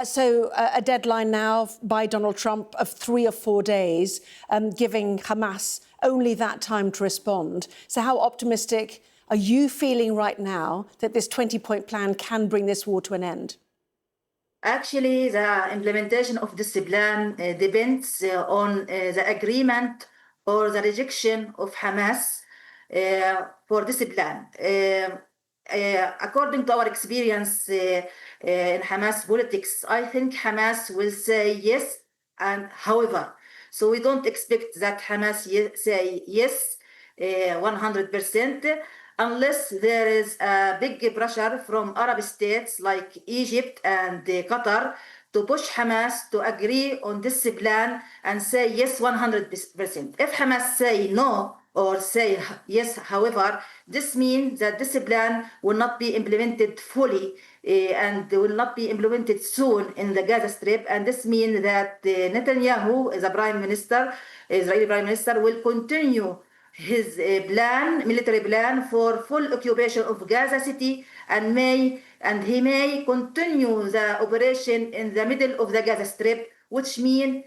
So a deadline now by Donald Trump of 3 or 4 days, giving Hamas only that time to respond. So how optimistic are you feeling right now that this 20-point plan can bring this war to an end? Actually, the implementation of this plan depends on the agreement or the rejection of Hamas for this plan. According to our experience in Hamas politics, I think Hamas will say yes and however. So we don't expect that Hamas say yes 100%. Unless there is a big pressure from Arab states like Egypt and Qatar to push Hamas to agree on this plan and say yes 100%. If Hamas say no or say yes, however, this means that this plan will not be implemented fully and will not be implemented soon in the Gaza Strip. And this means that Netanyahu, as a prime minister, Israeli prime minister, will continue his military plan for full occupation of Gaza City, and he may continue the operation in the middle of the Gaza Strip, which means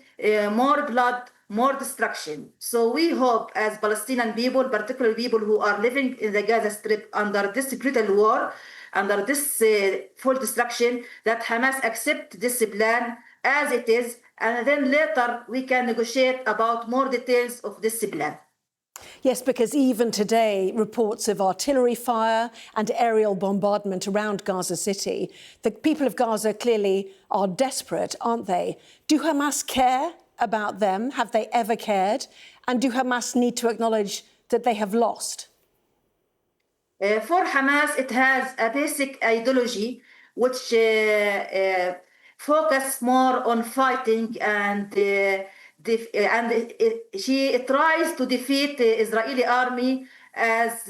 more blood, more destruction. So we hope, as Palestinian people, particularly people who are living in the Gaza Strip under this brutal war, under this full destruction, that Hamas accept this plan as it is, and then later we can negotiate about more details of this plan. Yes, because even today, reports of artillery fire and aerial bombardment around Gaza City. The people of Gaza clearly are desperate, aren't they? Do Hamas care about them? Have they ever cared? And do Hamas need to acknowledge that they have lost? For Hamas, it has a basic ideology which focus more on fighting and she tries to defeat the Israeli army as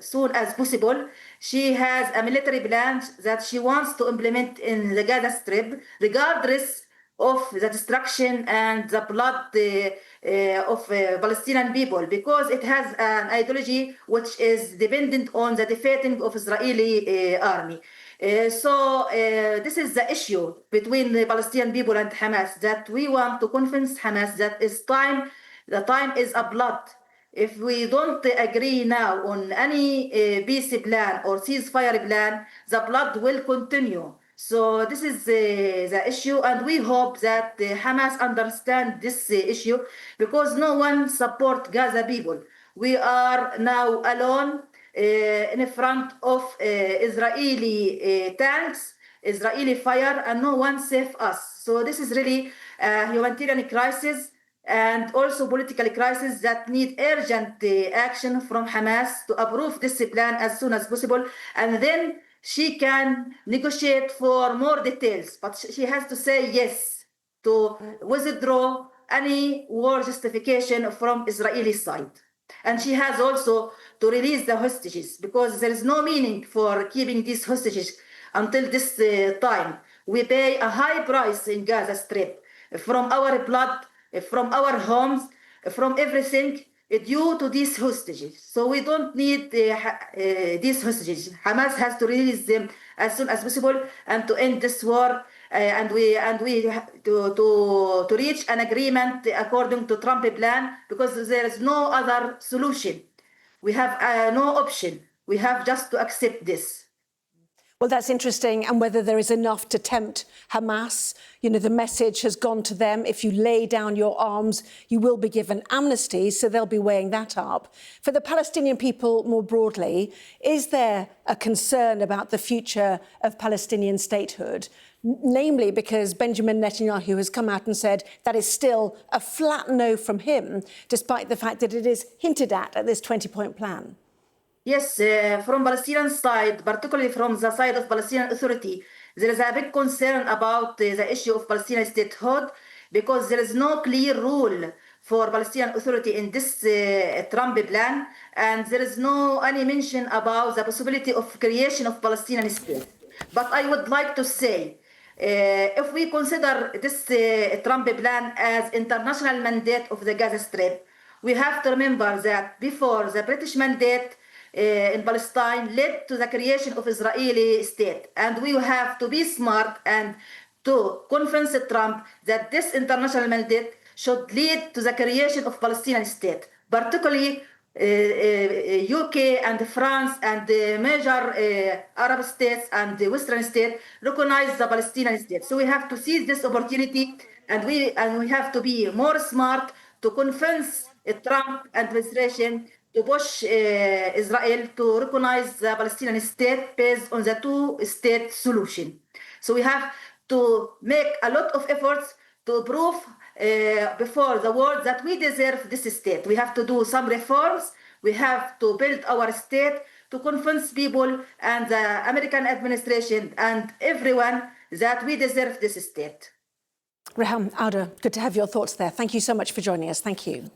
soon as possible. She has a military plan that she wants to implement in the Gaza Strip, regardless of the destruction and the blood of Palestinian people, because it has an ideology which is dependent on the defeating of Israeli army. So this is the issue between the Palestinian people and Hamas, that we want to convince Hamas that the time is a blood. If we don't agree now on any peace plan or ceasefire plan, the blood will continue. So this is the issue, and we hope that Hamas understand this issue, because no one support Gaza people. We are now alone in front of Israeli tanks, Israeli fire, and no one save us. So this is really a humanitarian crisis and also political crisis that need urgent action from Hamas to approve this plan as soon as possible, and then she can negotiate for more details. But she has to say yes to withdraw any war justification from Israeli side. And she has also to release the hostages, because there is no meaning for keeping these hostages until this time. We pay a high price in Gaza Strip from our blood, from our homes, from everything due to these hostages. So we don't need these hostages. Hamas has to release them as soon as possible and to end this war. And we to reach an agreement according to Trump plan, because there is no other solution. We have no option. We have just to accept this. Well, that's interesting. And whether there is enough to tempt Hamas, you know, the message has gone to them. If you lay down your arms, you will be given amnesty. So they'll be weighing that up. For the Palestinian people more broadly, is there a concern about the future of Palestinian statehood? Namely, because Benjamin Netanyahu has come out and said that is still a flat no from him, despite the fact that it is hinted at this 20-point plan. Yes, from Palestinian side, particularly from the side of Palestinian Authority, there is a big concern about the issue of Palestinian statehood, because there is no clear rule for Palestinian Authority in this Trump plan, and there is no any mention about the possibility of creation of Palestinian state. But I would like to say, if we consider this Trump plan as international mandate of the Gaza Strip, we have to remember that before the British mandate in Palestine led to the creation of Israeli state, and we have to be smart and to convince Trump that this international mandate should lead to the creation of Palestinian state, particularly UK and France and the major Arab states and the Western states recognize the Palestinian state. So we have to seize this opportunity, and we have to be more smart to convince Trump administration to push Israel to recognize the Palestinian state based on the two-state solution. So we have to make a lot of efforts to prove before the world that we deserve this state. We have to do some reforms. We have to build our state to convince people and the American administration and everyone that we deserve this state. Reham Owda, good to have your thoughts there. Thank you so much for joining us. Thank you.